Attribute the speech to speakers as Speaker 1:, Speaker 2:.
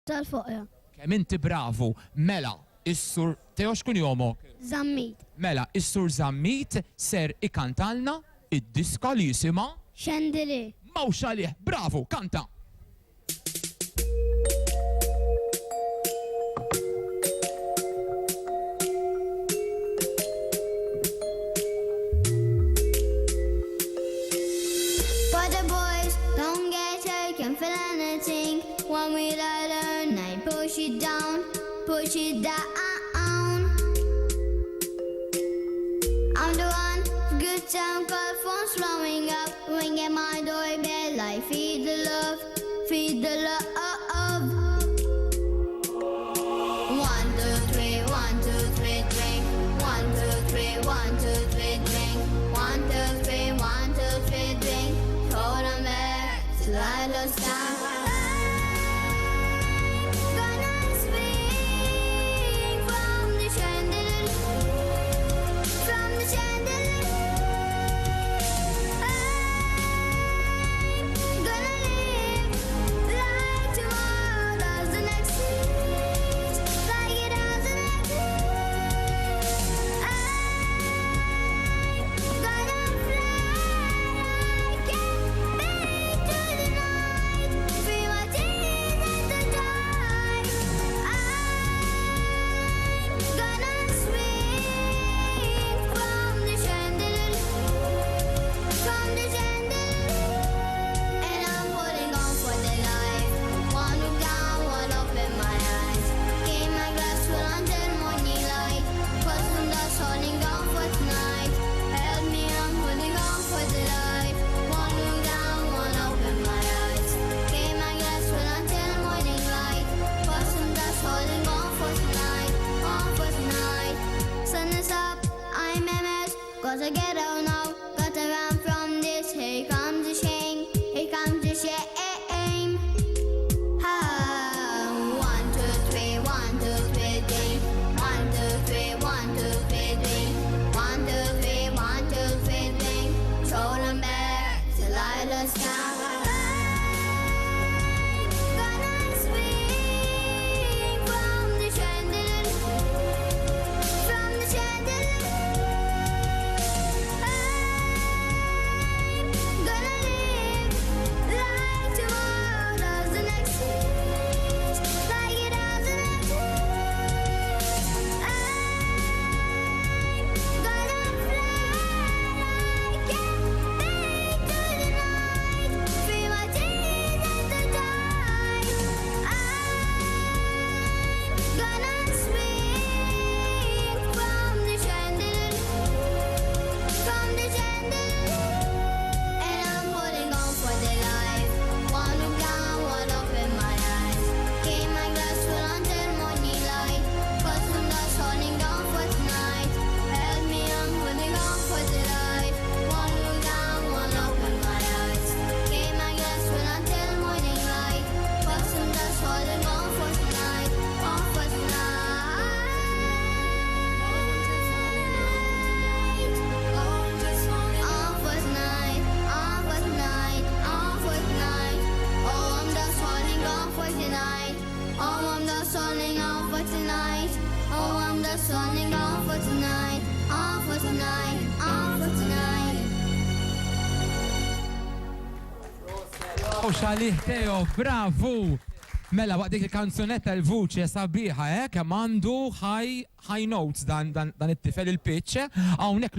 Speaker 1: Tal-foqra.
Speaker 2: Kemm inti bravu. Mela, is-sur Teo x'kun jomok?
Speaker 1: Zammit.
Speaker 2: Mela, is-sur Zammit ser ikantalna id-diska li jisimha
Speaker 1: Xandili.
Speaker 2: Mawx għalih. Bravu, kanta.
Speaker 3: But the boys don't get taken for anything. When we let her night, push it down, push it down. I'm the one, good time call phone's blowing up. Ringing my doorbell, I feed the love, feed the love. 1, 2, 3, 1, 2, 3, drink. 1, 2, 3, 1, 2, 3, drink. 1, 2, 3, 1, 2, 3, drink. Hold on back till I lost time. Gonna swing from the chandelier, from the chandelier. I'm gonna live like tomorrow doesn't exist, like it doesn't exist. I'm gonna fly, I can't wait to the night, feel my tears at the time. I'm gonna swing from the chandelier, from the chandelier. And I'm holding on for the life. One look down, one open my eyes. Keep my glass full until morning light. Put some dust, holding on for tonight. Help me, I'm holding on for the life. One look down, one open my eyes. Keep my glass full until morning light. Put some dust, holding on for tonight. On for tonight. Sun is up, I'm MS. Gotta get out now. Gotta run from this. Here comes the shame. Here comes the shame. 1, 2, 3, 1, 2, 3, drink. 1, 2, 3, 1, 2, 3, drink. 1, 2, 3, 1, 2, 3, drink. Throw them back till I lost count. Gonna swing from the chandelier, from the chandelier. I'm gonna live like tomorrow doesn't exist, like it doesn't exist. I'm gonna fly, I can't wait to the night, feel my tears at the time. I'm gonna swing from the chandelier, from the chandelier. And I'm holding on for the life. One look down, one open my eyes. Keep my glass full until morning light. Put some dust, holding on for tonight. Help me, I'm holding on for the life. One look down, one open my eyes. Keep my glass full until morning light. Put some dust, holding on for tonight. On for tonight. On for tonight, on for tonight, on for tonight. Oh, I'm just holding on for tonight. Oh, I'm just holding on for tonight. Oh, I'm just holding on for tonight. On for tonight, on for tonight.
Speaker 2: Mawx għalih Teo, bravu. Mela, waqt dik il-kanzunetta l-vuċi sabiħa, kemm għandu high notes dan it-tifel il-pitch, hawnhekk